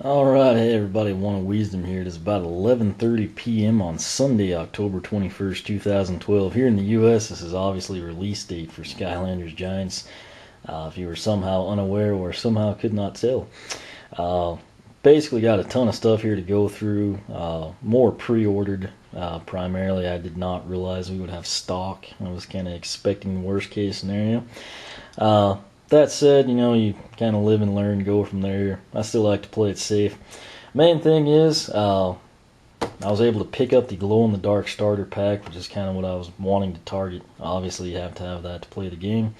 Alright, hey everybody, One of Wisdom here. It is about 11:30 p.m. on Sunday, October 21st, 2012. Here in the U.S., this is obviously release date for Skylanders Giants. If you were somehow unaware or somehow could not tell. Uh, Basically got a ton of stuff here to go through. More pre-ordered. Primarily, I did not realize we would have stock. I was kind of expecting the worst case scenario. That said, you kind of live and learn, go from there. I still like to play it safe. Main thing is, I was able to pick up the glow-in-the-dark starter pack, which is kind of what I was wanting to target. Obviously, you have to have that to play the game.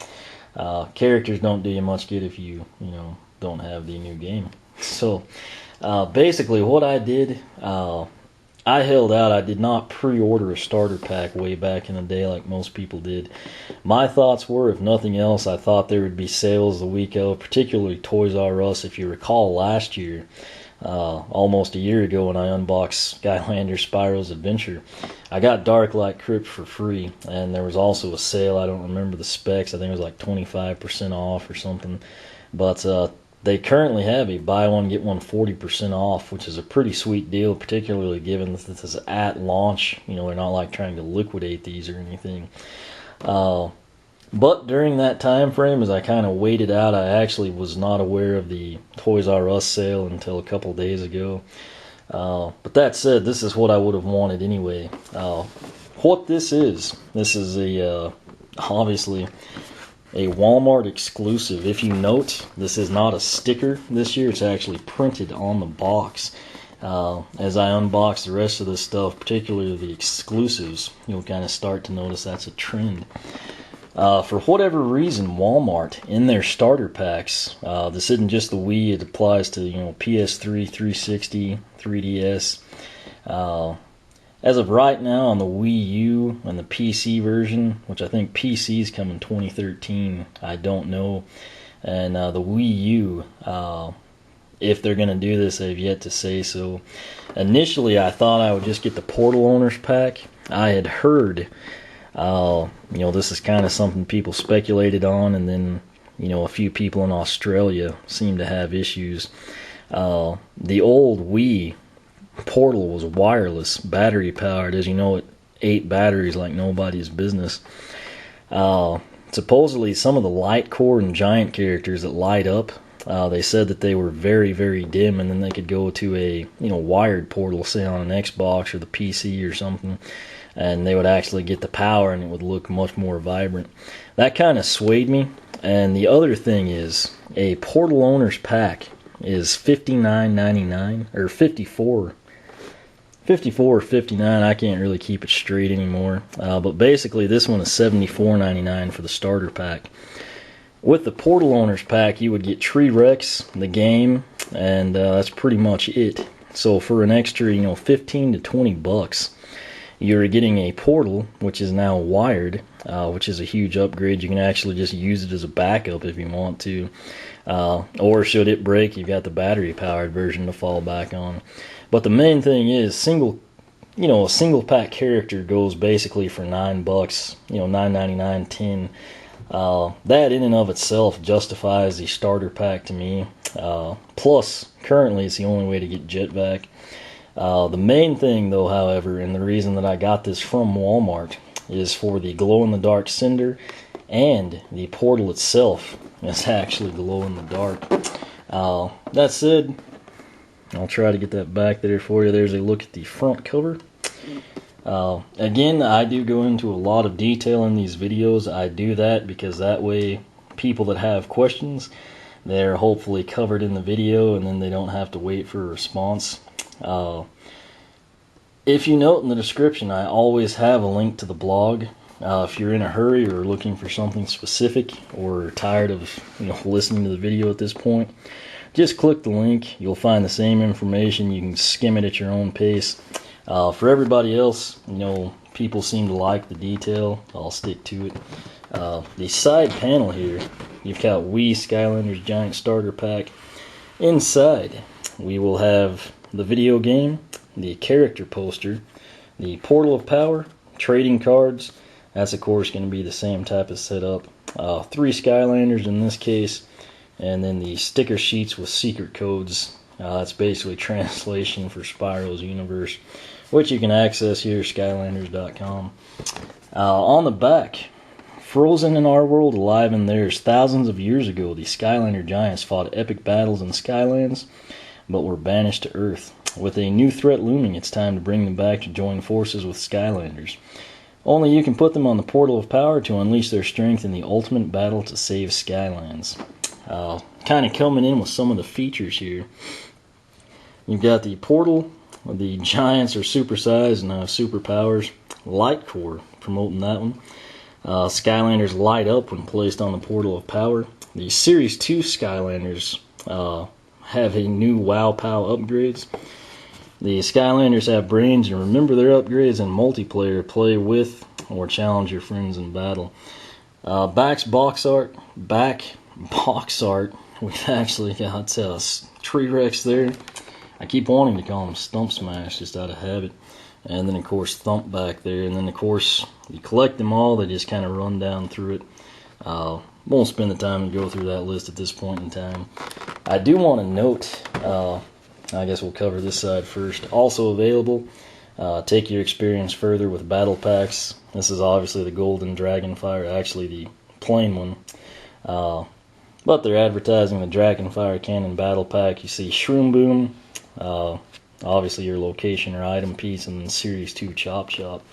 Characters don't do you much good if you don't have the new game. So, basically, what I did, I held out. I did not pre-order a starter pack way back in the day like most people did. My thoughts were, if nothing else, I thought there would be sales the week of, particularly Toys R Us. If you recall last year, almost a year ago when I unboxed Skylanders Spyro's Adventure, I got Darklight Crypt for free, and there was also a sale. I don't remember the specs. I think it was like 25% off or something. But they currently have a buy one get one 40% off, which is a pretty sweet deal, particularly given that this is at launch. They're not like trying to liquidate these or anything. But during that time frame, as I kind of waited out, I actually was not aware of the Toys R Us sale until a couple days ago. But that said, this is what I would have wanted anyway. What this is a obviously a Walmart exclusive. If you note, this is not a sticker this year. It's actually printed on the box. As I unbox the rest of this stuff, particularly the exclusives, you'll kind of start to notice that's a trend. For whatever reason, Walmart, in their starter packs, this isn't just the Wii, it applies to PS3, 360, 3DS. As of right now, on the Wii U and the PC version, which I think PC's come in 2013, I don't know. And the Wii U, if they're going to do this, they've yet to say so. Initially, I thought I would just get the Portal Owners Pack. I had heard, this is kind of something people speculated on, and then, a few people in Australia seem to have issues. The old Wii Portal was wireless, battery powered. As you know, it ate batteries like nobody's business. Supposedly, some of the light core and giant characters that light up, they said that they were very, very dim, and then they could go to a wired portal, say on an Xbox or the PC or something, and they would actually get the power, and it would look much more vibrant. That kind of swayed me. And the other thing is, a Portal Owners Pack is $59.99 or $54 or $59. I can't really keep it straight anymore. But basically, this one is $74.99 for the starter pack. With the Portal Owners Pack, you would get Tree Rex, the game, and that's pretty much it. So for an extra, 15 to 20 bucks, you're getting a portal, which is now wired, which is a huge upgrade. You can actually just use it as a backup if you want to. Or should it break, you've got the battery-powered version to fall back on. But the main thing is, a single pack character goes basically for $9, $9.99, $10. That in and of itself justifies the starter pack to me. Plus, currently it's the only way to get Jet-Vac. The main thing, though, however, and the reason that I got this from Walmart, is for the glow-in-the-dark Cinder, and the portal itself is actually glow-in-the-dark. That said, I'll try to get that back there for you. There's a look at the front cover. Again, I do go into a lot of detail in these videos. I do that because that way people that have questions, they're hopefully covered in the video, and then they don't have to wait for a response. If you note in the description, I always have a link to the blog. If you're in a hurry or looking for something specific, or tired of listening to the video at this point, just click the link. You'll find the same information. You can skim it at your own pace. For everybody else, people seem to like the detail. I'll stick to it. The side panel here, you've got Wii Skylanders Giant Starter Pack. Inside, we will have the video game, the character poster, the Portal of Power, trading cards. That's of course going to be the same type of setup. 3 Skylanders in this case, and then the sticker sheets with secret codes It's basically translation for Spyro's universe, which you can access here at Skylanders.com. On the back, frozen in our world, alive in theirs. Thousands of years ago, the Skylander giants fought epic battles in Skylands, but were banished to Earth. With a new threat looming, it's time to bring them back to join forces with Skylanders. Only you can put them on the portal of power to unleash their strength in the ultimate battle to save Skylands. Kind of coming in with some of the features here. You've got the portal. The giants are supersized and have superpowers. Light core, promoting that one. Skylanders light up when placed on the portal of power. The Series 2 Skylanders have a new Wow Pow upgrades. The Skylanders have brains and remember their upgrades in multiplayer. Play with or challenge your friends in battle. Back box art. We've actually got Tree-Rex there. I keep wanting to call them Stump Smash just out of habit. And then of course Thump back there. And then of course you collect them all. They just kind of run down through it. Won't spend the time to go through that list at this point in time. I do want to note, I guess we'll cover this side first. Also available, take your experience further with battle packs. This is obviously the Golden Dragonfire, actually the plain one. But they're advertising the Dragonfire Cannon Battle Pack. You see Shroom Boom, obviously your location or item piece, and then Series 2 Chop Chop.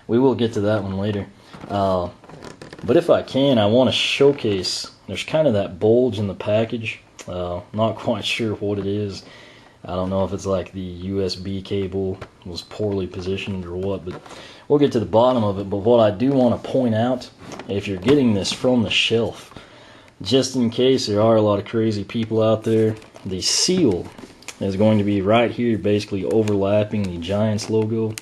We will get to that one later. But if I can, I want to showcase, there's kind of that bulge in the package. Not quite sure what it is. I don't know if it's like the USB cable was poorly positioned or what, but we'll get to the bottom of it. But what I do want to point out, if you're getting this from the shelf, just in case there are a lot of crazy people out there, the seal is going to be right here, basically overlapping the Giants logo.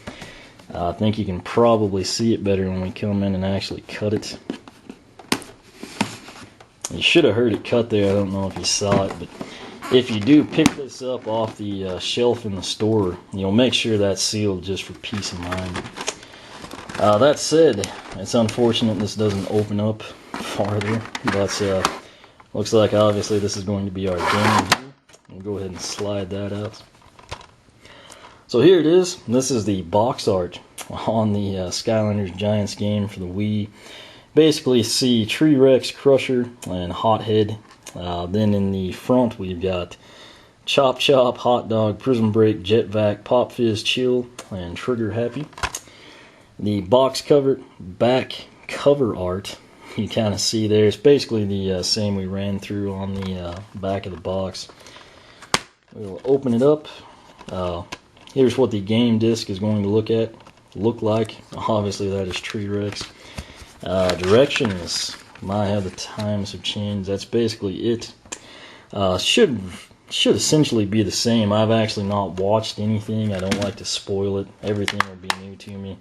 I think you can probably see it better when we come in and actually cut it. You should have heard it cut there. I don't know if you saw it, but if you do pick this up off the shelf in the store, you'll make sure that's sealed just for peace of mind. That said, it's unfortunate this doesn't open up farther, but looks like obviously this is going to be our game here. We'll go ahead and slide that out. So here it is. This is the box art on the Skylanders Giants game for the Wii. Basically see Tree-Rex, Crusher, and Hothead. Then in the front we've got Chop Chop, Hot Dog, Prism Break, Jet-Vac, Pop Fizz, Chill, and Trigger Happy. The box cover, back cover art, you kind of see there. It's basically the same we ran through on the back of the box. We'll open it up. Here's what the game disc is going to look like. Obviously that is Tree-Rex. Directions, how the times have changed. That's basically it. Should essentially be the same. I've actually not watched anything. I don't like to spoil it. Everything will be new to me.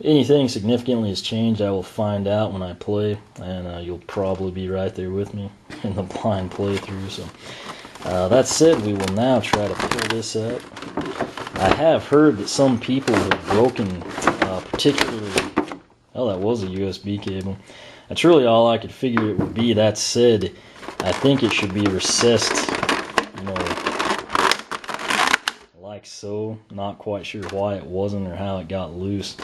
Anything significantly has changed, I will find out when I play, and you'll probably be right there with me in the blind playthrough. So that said, we will now try to pull this out. I have heard that some people have broken, particularly, oh, that was a USB cable. That's really all I could figure it would be. That said, I think it should be recessed, like so. Not quite sure why it wasn't or how it got loose.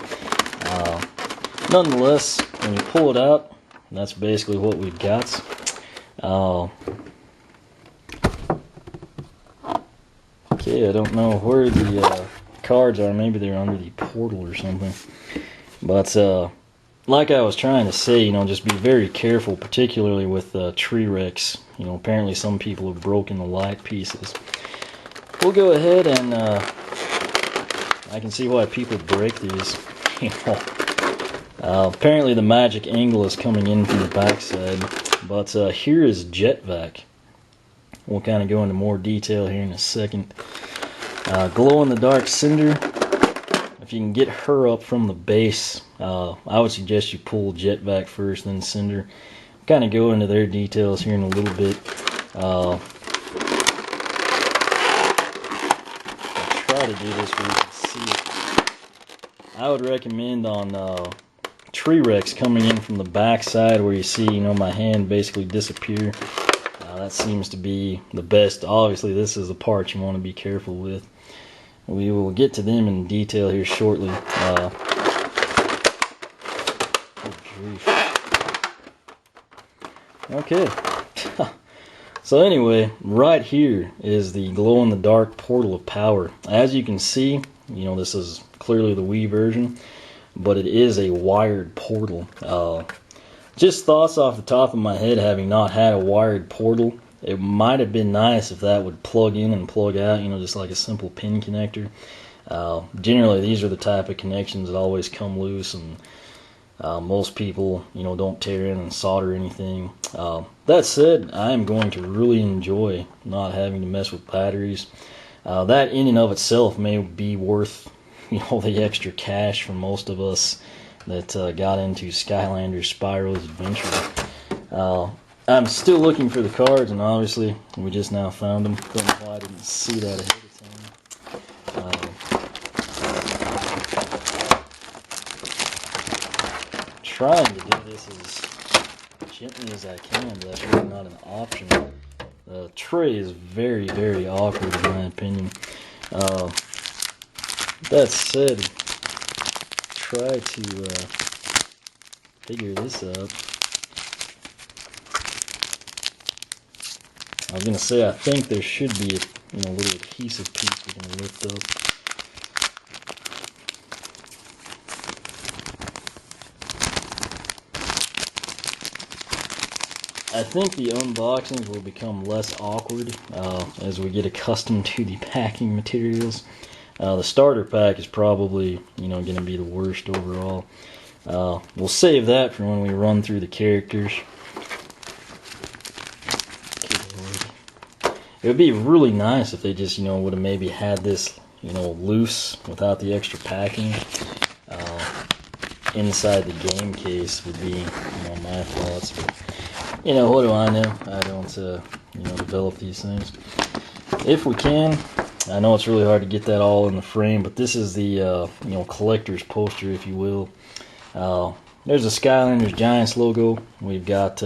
Nonetheless, when you pull it out, that's basically what we've got. Okay, I don't know where the cards are. Maybe they're under the portal or something. But like I was trying to say, just be very careful, particularly with Tree-Rex. Apparently some people have broken the light pieces. We'll go ahead and I can see why people break these. Apparently the magic angle is coming in from the backside. But here is Jet-Vac. We'll kind of go into more detail here in a second. Glow-in-the-dark Cinder. If you can get her up from the base, I would suggest you pull Jet-Vac first, then Cinder. Kind of go into their details here in a little bit. I'll try to do this where you can see it. I would recommend on Tree-Rex coming in from the back side where you see, my hand basically disappear. That seems to be the best. Obviously, this is the part you want to be careful with. We will get to them in detail here shortly. Okay. So anyway, right here is the glow-in-the-dark portal of power. As you can see, this is clearly the Wii version, but it is a wired portal. Just thoughts off the top of my head, having not had a wired portal, it might have been nice if that would plug in and plug out, just like a simple pin connector. Generally, these are the type of connections that always come loose, and most people, don't tear in and solder anything. That said, I am going to really enjoy not having to mess with batteries. That in and of itself may be worth, the extra cash for most of us that got into Skylanders Spyro's Adventure. I'm still looking for the cards, and obviously we just now found them. Don't know why I didn't see that ahead of time. Trying to do this as gently as I can, but that's really not an option. The tray is very, very awkward in my opinion. That said, try to figure this out. I was going to say, I think there should be a little adhesive piece we can lift up. I think the unboxings will become less awkward as we get accustomed to the packing materials. The starter pack is probably, going to be the worst overall. We'll save that for when we run through the characters. It would be really nice if they just, would have maybe had this, loose without the extra packing. Inside the game case would be, my thoughts. But, what do I know? I don't, develop these things. If we can, I know it's really hard to get that all in the frame, but this is the, collector's poster, if you will. There's the Skylanders Giants logo. We've got,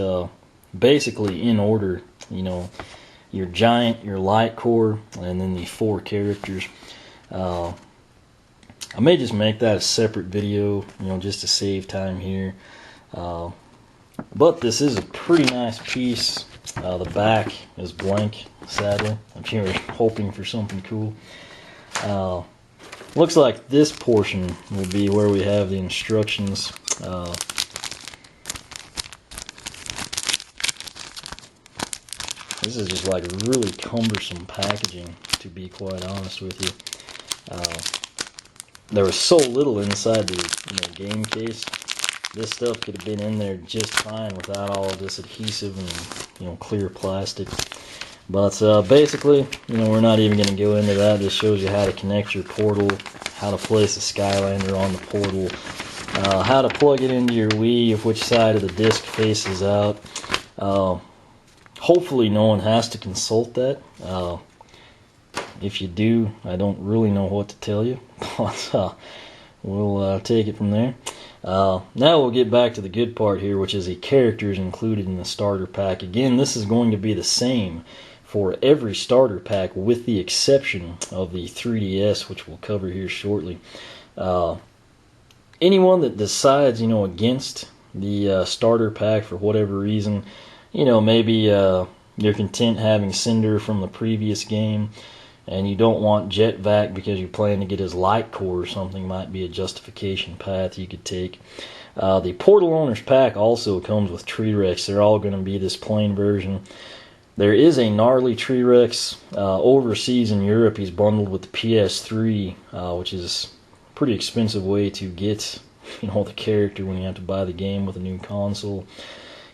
basically in order, your Giant, your Light Core, and then the 4 characters. I may just make that a separate video, just to save time here. But this is a pretty nice piece. The back is blank, sadly. I'm sure we're hoping for something cool. Looks like this portion will be where we have the instructions. This is just like really cumbersome packaging, to be quite honest with you. There was so little inside the game case. This stuff could have been in there just fine without all of this adhesive and clear plastic. But basically, we're not even going to go into that. This shows you how to connect your portal, how to place a Skylander on the portal, how to plug it into your Wii, of which side of the disc faces out. Hopefully no one has to consult that. If you do, I don't really know what to tell you, but we'll take it from there. Now we'll get back to the good part here, which is the characters included in the starter pack. Again, this is going to be the same for every starter pack with the exception of the 3DS, which we'll cover here shortly. Anyone that decides, against the starter pack for whatever reason, maybe you're content having Cinder from the previous game, and you don't want Jet-Vac because you plan to get his Light Core or something, might be a justification path you could take. The Portal Owners Pack also comes with T-Rex. They're all going to be this plain version. There is a gnarly T-Rex overseas in Europe. He's bundled with the PS3, which is a pretty expensive way to get the character when you have to buy the game with a new console.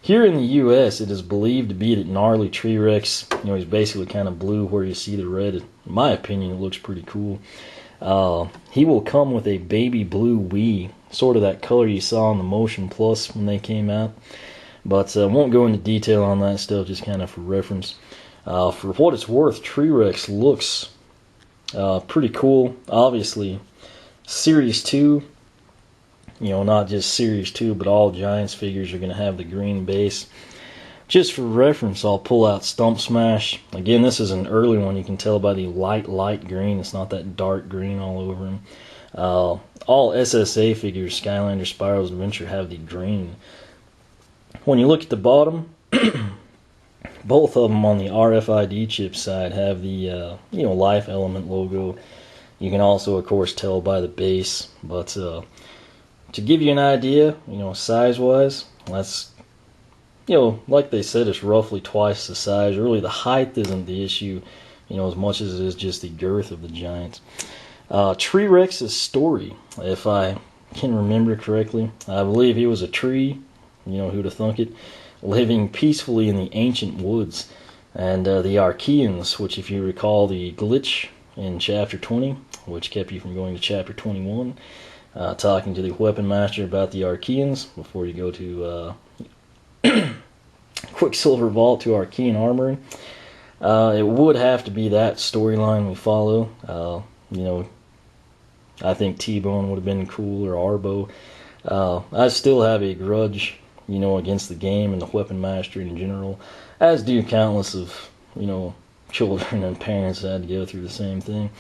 Here in the U.S., it is believed to be that gnarly T-Rex, he's basically kind of blue where you see the red. In my opinion, it looks pretty cool. He will come with a baby blue Wii, sort of that color you saw on the Motion Plus when they came out. But I won't go into detail on that stuff, just kind of for reference. For what it's worth, T-Rex looks pretty cool. Obviously, Series 2, not just Series 2, but all Giants figures are going to have the green base. Just for reference, I'll pull out Stump Smash. Again, this is an early one. You can tell by the light green. It's not that dark green all over him. All SSA figures, Skylanders, Spyro's Adventure, have the green. When you look at the bottom, both of them on the RFID chip side have the Life Element logo. You can also, of course, tell by the base. But to give you an idea, size-wise, that's, like they said, it's roughly twice the size. Really, the height isn't the issue, as much as it is just the girth of the giants. T-Rex's story, if I can remember correctly, I believe he was a tree, who'd have thunk it, living peacefully in the ancient woods. And the Archeans, which if you recall the glitch in Chapter 20, which kept you from going to Chapter 21, talking to the Weapon Master about the Archeans before you go to Quicksilver Vault to Archean Armory. It would have to be that storyline we follow. I think T-Bone would have been cool, or Arbo. I still have a grudge, against the game and the Weapon Master in general, as do countless of, children and parents that had to go through the same thing.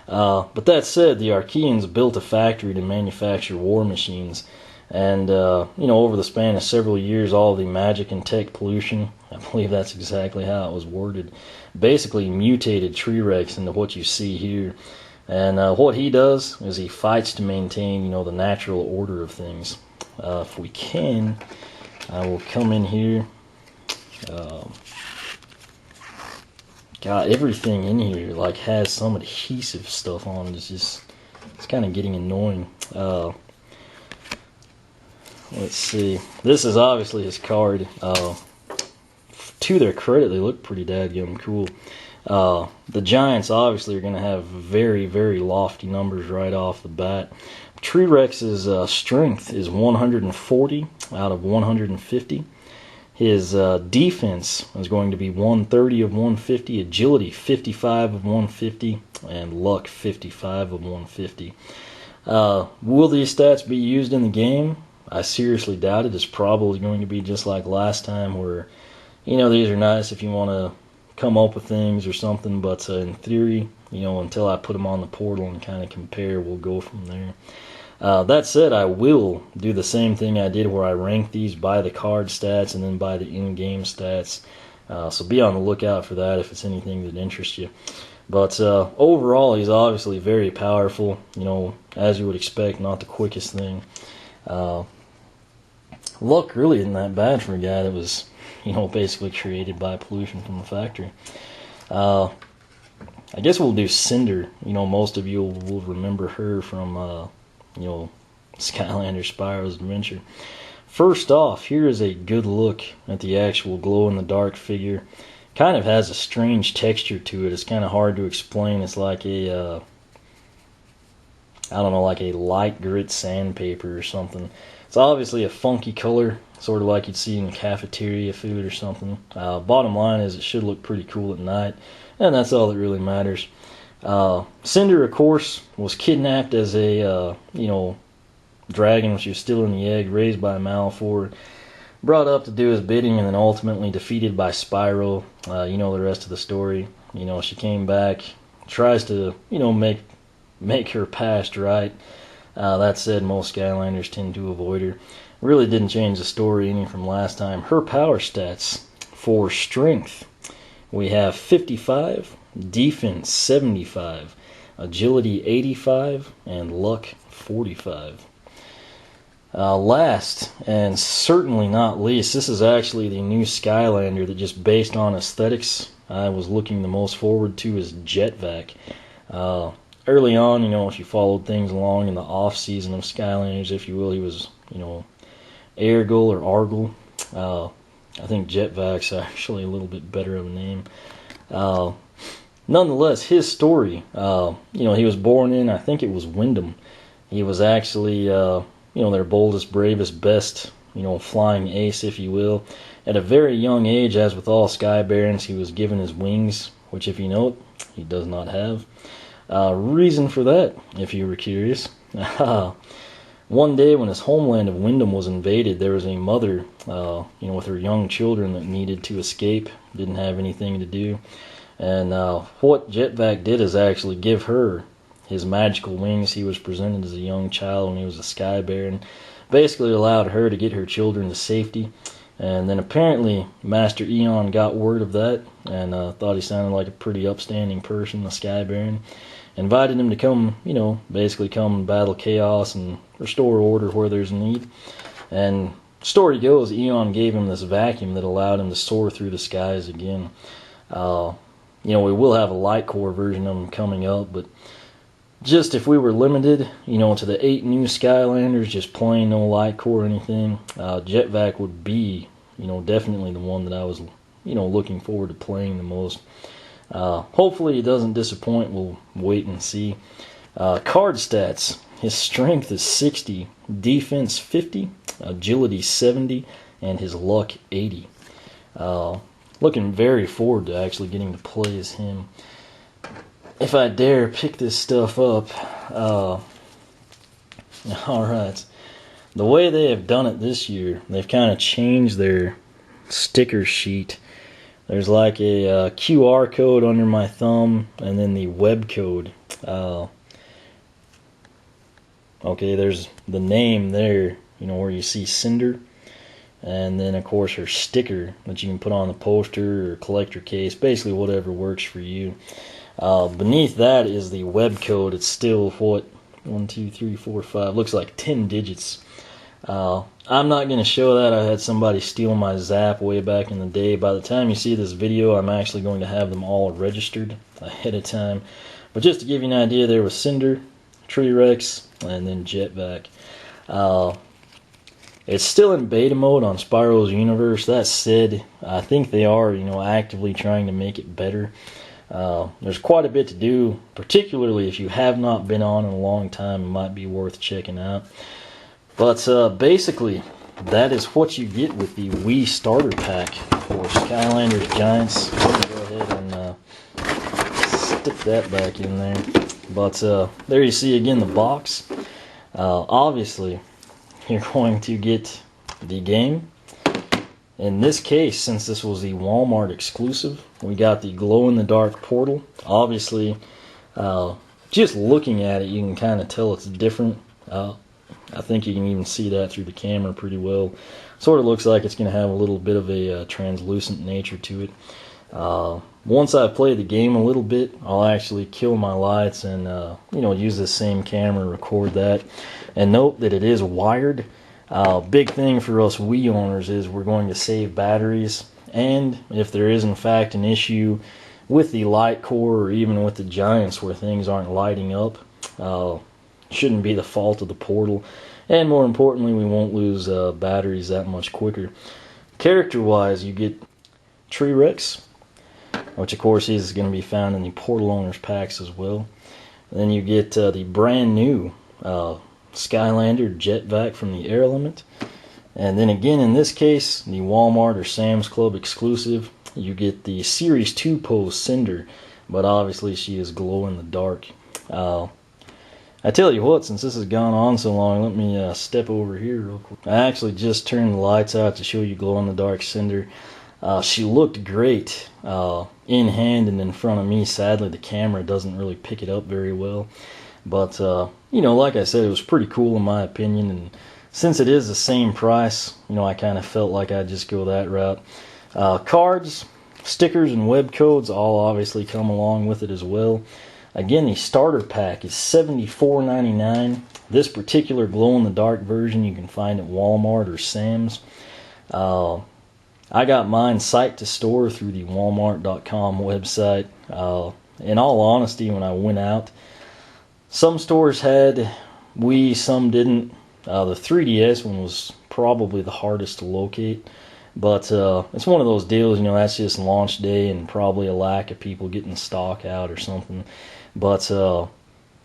But that said, the Archeans built a factory to manufacture war machines. And, over the span of several years, all the magic and tech pollution, I believe that's exactly how it was worded, basically mutated T-Rex into what you see here. And what he does is he fights to maintain, the natural order of things. If we can, I will come in here. God, everything in here has some adhesive stuff on it. It's kind of getting annoying. Let's see. This is obviously his card. To their credit, they look pretty dadgum cool. The Giants obviously are going to have very, very lofty numbers right off the bat. T-Rex's strength is 140 out of 150. His defense is going to be 130 of 150, agility 55 of 150, and luck 55 of 150. Will these stats be used in the game? I seriously doubt it. It's probably going to be just like last time where, these are nice if you want to come up with things or something, but in theory, until I put them on the portal and kind of compare, we'll go from there. That said, I will do the same thing I did where I rank these by the card stats and then by the in-game stats. So be on the lookout for that if it's anything that interests you. But overall, he's obviously very powerful. As you would expect, not the quickest thing. Luck really isn't that bad for a guy that was, basically created by pollution from the factory. I guess we'll do Cinder. Most of you will remember her from, Skylanders, Spyro's Adventure. First off, here is a good look at the actual glow-in-the-dark figure. Kind of has a strange texture to it. It's kind of hard to explain. It's like a, like a light grit sandpaper or something. It's obviously a funky color, sort of like you'd see in cafeteria food or something. Bottom line is it should look pretty cool at night, and that's all that really matters. Cinder, of course, was kidnapped as a, dragon when she was still in the egg, raised by Malfoy, brought up to do his bidding, and then ultimately defeated by Spyro. The rest of the story. She came back, tries to, make her past right. That said, most Skylanders tend to avoid her. Really didn't change the story any from last time. Her power stats for strength, we have 55, defense 75, agility 85, and luck 45. Last, and certainly not least, this is actually the new Skylander that, just based on aesthetics, I was looking the most forward to, is Jet-Vac. Early on, if you followed things along in the off-season of Skylanders, if you will, he was, Airgle or Argle. I think Jet-Vac's actually a little bit better of a name. Nonetheless, his story, he was born in, I think it was Wyndham. He was actually, their boldest, bravest, best, flying ace, if you will. At a very young age, as with all Sky Barons, he was given his wings, which, if you know it, he does not have. Reason for that, if you were curious. One day when his homeland of Wyndham was invaded, there was a mother, with her young children that needed to escape, didn't have anything to do. And what Jet-Vac did is actually give her his magical wings. He was presented as a young child when he was a Sky Bear, and basically allowed her to get her children to safety. And then apparently Master Eon got word of that and thought he sounded like a pretty upstanding person, the Sky Baron. Invited him to come, basically come battle chaos and restore order where there's need. And story goes, Eon gave him this vacuum that allowed him to soar through the skies again. We will have a light core version of him coming up, but just if we were limited, to the 8 new Skylanders, just plain no light core or anything, Jet-Vac would be, definitely the one that I was, looking forward to playing the most. Hopefully he doesn't disappoint. We'll wait and see. Card stats. His strength is 60, defense 50, agility 70, and his luck 80. Looking very forward to actually getting to play as him. If I dare pick this stuff up. Alright. The way they have done it this year, they've kind of changed their sticker sheet. There's like a QR code under my thumb, and then the web code. Okay, there's the name there, where you see Cinder. And then, of course, her sticker that you can put on the poster or collector case, basically whatever works for you. Beneath that is the web code. It's still, 1, 2, 3, 4, 5, looks like 10 digits. I'm not going to show that. I had somebody steal my Zap way back in the day. By the time you see this video, I'm actually going to have them all registered ahead of time. But just to give you an idea, there was Cinder, T-Rex, and then Jet-Vac. It's still in beta mode on Spyro's Universe. That said, I think they are, actively trying to make it better. There's quite a bit to do, particularly if you have not been on in a long time. It might be worth checking out. But basically, that is what you get with the Wii Starter Pack for Skylanders Giants. Let me go ahead and stick that back in there. But there you see again the box. Obviously, you're going to get the game. In this case, since this was the Walmart exclusive, we got the glow-in-the-dark portal. Obviously, just looking at it, you can kind of tell it's different. I think you can even see that through the camera pretty well. Sort of looks like it's going to have a little bit of a translucent nature to it. Once I play the game a little bit, I'll actually kill my lights and use the same camera, record that. And note that it is wired. Big thing for us Wii owners is we're going to save batteries. And if there is in fact an issue with the light core or even with the Giants where things aren't lighting up, shouldn't be the fault of the portal. And more importantly, we won't lose batteries that much quicker. Character-wise, you get T-Rex, which of course is going to be found in the Portal Owners packs as well. And then you get the brand new Skylander Jet-Vac from the Air Element. And then again, in this case, the Walmart or Sam's Club exclusive, you get the Series 2 pose Cinder, but obviously she is glow-in-the-dark. I tell you what, since this has gone on so long, let me step over here real quick. I actually just turned the lights out to show you glow-in-the-dark Cinder. She looked great in hand and in front of me. Sadly, the camera doesn't really pick it up very well. But, like I said, it was pretty cool in my opinion. And since it is the same price, I kind of felt like I'd just go that route. Cards, stickers, and web codes all obviously come along with it as well. Again, the starter pack is $74.99. This particular glow-in-the-dark version you can find at Walmart or Sam's. I got mine site to store through the Walmart.com website. In all honesty, when I went out, some stores had Wii, some didn't. The 3DS one was probably the hardest to locate. But it's one of those deals, that's just launch day and probably a lack of people getting stock out or something. But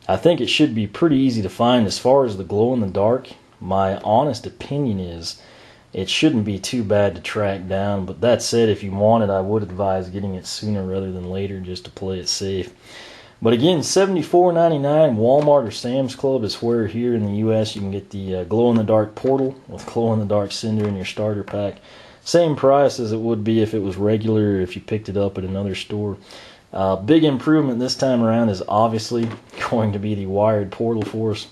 I think it should be pretty easy to find. As far as the glow-in-the-dark, my honest opinion is it shouldn't be too bad to track down. But that said, if you want it, I would advise getting it sooner rather than later just to play it safe. But again, $74.99. Walmart or Sam's Club is where here in the U.S. you can get the glow-in-the-dark portal with glow-in-the-dark Cinder in your starter pack. Same price as it would be if it was regular or if you picked it up at another store. Big improvement this time around is obviously going to be the wired portal for us.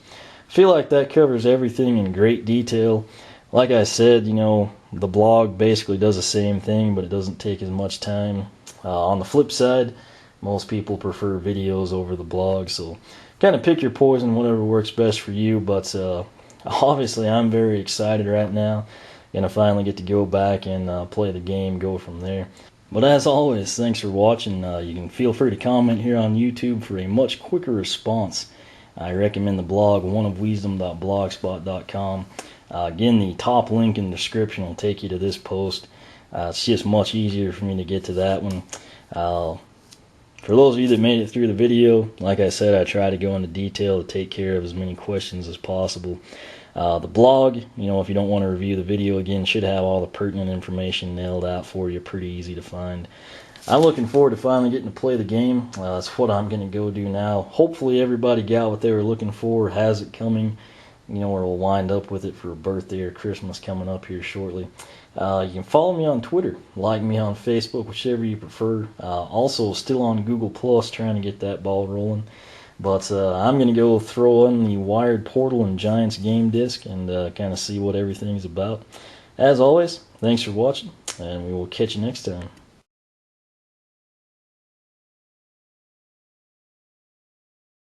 I feel like that covers everything in great detail. Like I said, you know, the blog basically does the same thing, but it doesn't take as much time. On the flip side, most people prefer videos over the blog, so kind of pick your poison, whatever works best for you. But obviously, I'm very excited right now. Gonna finally get to go back and play the game, go from there. But as always, thanks for watching. You can feel free to comment here on YouTube for a much quicker response. I recommend the blog oneofwisdom.blogspot.com. Again, the top link in the description will take you to this post. It's just much easier for me to get to that one. For those of you that made it through the video, like I said, I try to go into detail to take care of as many questions as possible. The blog, you know, if you don't want to review the video again, should have all the pertinent information nailed out for you, pretty easy to find. I'm looking forward to finally getting to play the game. That's what I'm going to go do now. Hopefully everybody got what they were looking for, has it coming, you know, or we'll wind up with it for a birthday or Christmas coming up here shortly. You can follow me on Twitter, like me on Facebook, whichever you prefer. Also still on Google Plus, trying to get that ball rolling. But I'm going to go throw in the wired portal and Giants game disc and kind of see what everything's about. As always, thanks for watching, and we will catch you next time.